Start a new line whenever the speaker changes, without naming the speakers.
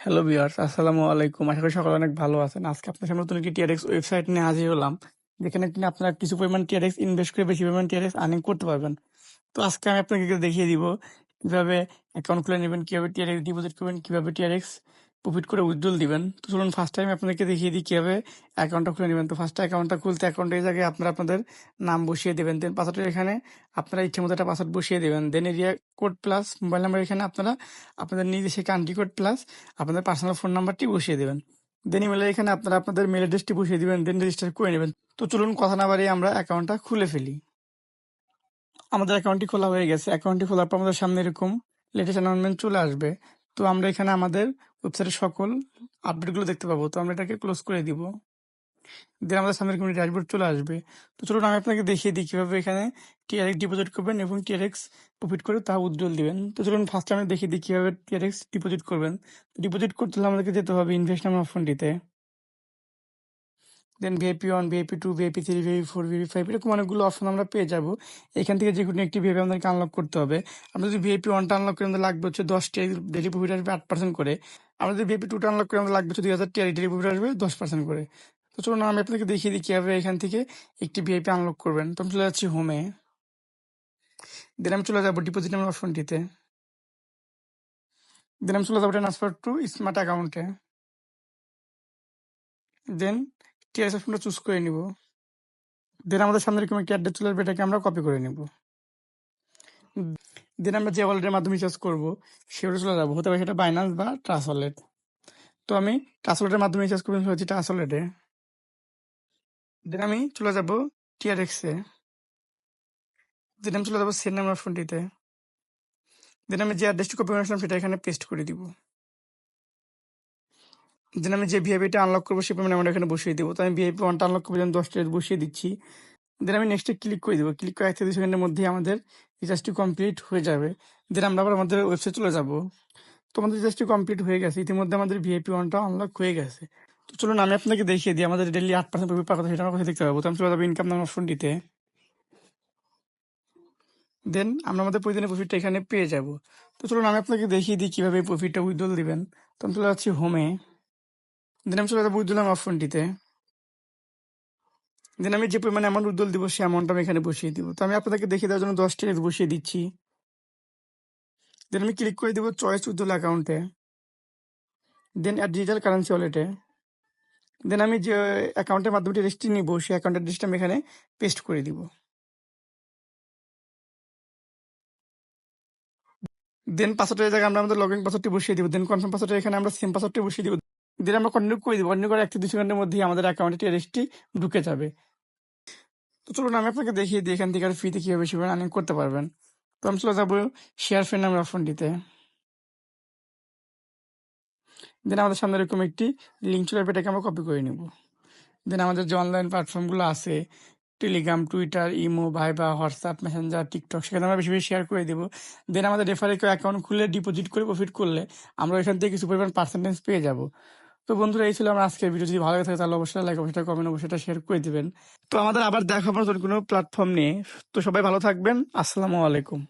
Hello viewers, আসসালামু আলাইকুম। আশা করি সকলে অনেক ভালো আছেন। আজকে আপনার সামনে নতুন একটি টিআরএক্স ওয়েবসাইট নিয়ে হাজির হলাম, যেখানে কিনা আপনারা কিছু পরিমাণ টিআরএক্স ইনভেস্ট করে বেশি পরিমাণ টিআরএক্স আর্নিং করতে পারবেন। তো আজকে আমি আপনাকে দেখিয়ে দিব কিভাবে অ্যাকাউন্ট খুলে নেবেন, কিভাবে টিআরএক্স ডিপোজিট করবেন, কিভাবে টিআরএক্স প্রফিট করে উইথড্রল দিবেন। তো চলুন ফার্স্ট টাইম আপনাদেরকে দেখিয়ে দিই কিভাবে অ্যাকাউন্টটা খুলে নেবেন। তো ফার্স্ট অ্যাকাউন্টটা খুলতে অ্যাকাউন্টের জায়গায় আপনারা আপনাদের নাম বসিয়ে দেবেন। দেন পাসওয়ার্ডের এখানে আপনারা ইচ্ছে মতো একটা পাসওয়ার্ড বসিয়ে দেবেন। Then area code plus mobile number এখানে আপনারা আপনাদের নিজস্ব কান্ট্রি কোড প্লাস আপনাদের পার্সোনাল ফোন নাম্বারটি বসিয়ে দেবেন। দেন ইমেলের এখানে আপনারা আপনাদের মেল অ্যাড্রেসটি বসিয়ে দিবেন। দেন রেজিস্টার করে নেবেন। তো চলুন কথা না বাড়িয়ে আমরা অ্যাকাউন্টটা খুলে ফেলি। আমাদের অ্যাকাউন্টটি খোলা হয়ে গেছে। অ্যাকাউন্টটি খোলার পর আমাদের সামনে এরকম লেটেস্ট অ্যানাউন্সমেন্ট চলে আসবে। তো আমরা এখানে আমাদের ওয়েবসাইটের সকল আপডেটগুলো দেখতে পাবো। তো আমরা এটাকে ক্লোজ করে দিব। দেন আমাদের সামনে এরকম ড্যাশবোর্ড চলে আসবে। তো চলুন আমি আপনাকে দেখিয়ে দিই কিভাবে এখানে টিআরএক্স ডিপোজিট করবেন এবং টিআরএক্স প্রফিট করে তা উইথড্রল দিবেন। তো চলুন ফার্স্ট আমি দেখিয়ে দিই কিভাবে টিআরএক্স ডিপোজিট করবেন। ডিপোজিট করতে হলে আমাদেরকে যেতে হবে ইনভেস্ট নামের অপশনটিতে। Then VIP 1, VIP 2, VIP 3, VIP 4, VIP 5 এরকম অনেকগুলো অপশন আমরা পেয়ে যাব। এখান থেকে যে কোনো একটি ভিআইপি আমাদেরকে আনলক করতে হবে। আমরা যদি ভিআইপি 1টা আনলক করি আমাদের লাগবে হচ্ছে 10 টিআর, ডেইলি প্রফিট আসবে 8% করে। আমরা যদি ভিআইপি 2টা আনলক করি আমাদের লাগবে হচ্ছে 2000 টিআর, ডেইলি প্রফিট আসবে 10% করে। তো চলুন আমি আপনাকে দেখিয়ে দিই কিভাবে এখান থেকে একটি ভিআইপি আনলক করবেন। তো আমি চলে যাচ্ছি হোমে। দেন আমি চলে যাবো ডিপোজিট নামের অপশনটিতে। দেন আমি চলে যাবো ট্রান্সফার টু স্মার্ট অ্যাকাউন্টে। দেন টিআরএস অপশনটা চুজ করে নিব। দেন আমাদের সামনে এরকম একটি অ্যাড্রেস চলে আসবে, এটাকে আমরা কপি করে নিব। দেন আমরা যে ওয়ালেটের মাধ্যমে রিচার্জ করবো সেটা চলে যাবো, হতে পারে সেটা বাইন্যান্স বা ট্রাস্ট ওয়ালেট। তো আমি ট্রাস্ট ওয়ালেটের মাধ্যমে রিচার্জ করবো, হচ্ছে ট্রাস্ট ওয়ালেটে। দেন আমি চলে যাবো টিআরএক্সে। দেন আমি চলে যাবো সেন্ড নাম্বার ফোনটিতে। দেন আমি যে অ্যাড্রেসটি কপি করেছিলাম সেটা এখানে পেস্ট করে দিব। দেন আমি যে ভিআইপিটা আনলক করবো সে পেমেন্ট আমরা এখানে বসিয়ে দিব। তো আমি ভিআইপি 1টা আনলক করবো, যেন 10 টাকা বসিয়ে দিচ্ছি। দেন আমি নেক্সটে ক্লিক করে দিব। ক্লিক করে 1 থেকে 2 সেকেন্ডের মধ্যেই আমাদের রিচার্জটি কমপ্লিট হয়ে যাবে। দেন আমরা আবার আমাদের ওয়েবসাইট চলে যাবো। তো আমাদের রিচার্জটি কমপ্লিট হয়ে গেছে। ইতিমধ্যে আমাদের ভিআইপি 1টা আনলক হয়ে গেছে। তো চলুন আমি আপনাকে দেখিয়ে দিই আমাদের ডেইলি 8% প্রফিট পাওয়ার কথা সেটা আমরা কোথায় দেখতে পাবো। তো আমি চলে যাবো ইনকাম নামের অপশনটিতে। দেন আমরা আমাদের প্রতিদিনের প্রফিটটা এখানে পেয়ে যাব। তো চলুন আমি আপনাকে দেখিয়ে দিই কিভাবে এই প্রফিটটা উইথড্রল দিবেন। তো আমি চলে যাচ্ছি হোমে। দেন আমি চলে যাবো উইথড্রল নামের অপশনটিতে। দেন আমি যে পরিমাণে অ্যামাউন্ট উইথড্রল দিব সেই অ্যামাউন্ট আমি এখানে বসিয়ে দিব। তো আমি আপনাদেরকে দেখিয়ে দেওয়ার জন্য 10 টাকা বসিয়ে দিচ্ছি। দেন আমি ক্লিক করে দিব চয়েস উইথড্রল অ্যাকাউন্টে। দেন অ্যাড ডিজিটাল কারেন্সি ওয়ালেটে। দেন আমি যে অ্যাকাউন্টের মাধ্যমে রেজিস্ট্রি নিব সেই অ্যাকাউন্টের অ্যাড্রেসটা আমি এখানে পেস্ট করে দিব। দেন পাসওয়ার্ডের জায়গায় আমরা আমাদের লগইন পাসওয়ার্ডটি বসিয়ে দিব। দেন কনফার্ম পাসওয়ার্ডের এখানে আমরা সেম পাসওয়ার্ডটি বসিয়ে দিব। দেন আমরা কন্টিনিউ করে দিব। কন্টিনিউ করে 1 থেকে 2 সেকেন্ডের মধ্যেই আমাদের অ্যাকাউন্টে টিআরএক্সটি ঢুকে যাবে। তো চলুন আমি আপনাকে দেখিয়ে দিই এখান থেকে আর ফ্রিতে কিভাবে বেশি আর্নিং করতে পারবেন। তো আমি চলে যাবো শেয়ার ফ্রেন্ড নামের অপশনটিতে। দেন আমাদের সামনে এরকম একটি লিঙ্ক চলে আসবে, এটাকে আমরা কপি করে নিব। দেন আমাদের যে অনলাইন প্ল্যাটফর্মগুলো আছে Telegram, Twitter, imo, viva, WhatsApp, Messenger, TikTok, সেখানে আমরা বেশি বেশি শেয়ার করে দেবো। দেন আমাদের রেফারে কেউ অ্যাকাউন্ট খুলে ডিপোজিট করে প্রফিট করলে আমরা এখান থেকে কিছু পরিমাণ পার্সেন্টেজ পেয়ে যাব। তো বন্ধুরা এই ছিল আমার আজকের ভিডিও। যদি ভালো লাগে থাকে তাহলে অবশ্যই লাইক, অবশ্যই কমেন্ট, অবশ্যই শেয়ার করে দিবেন। তো আমাদের আবার দেখা হবে নতুন কোনো প্ল্যাটফর্ম নিয়ে। তো সবাই ভালো থাকবেন। আসসালামু আলাইকুম।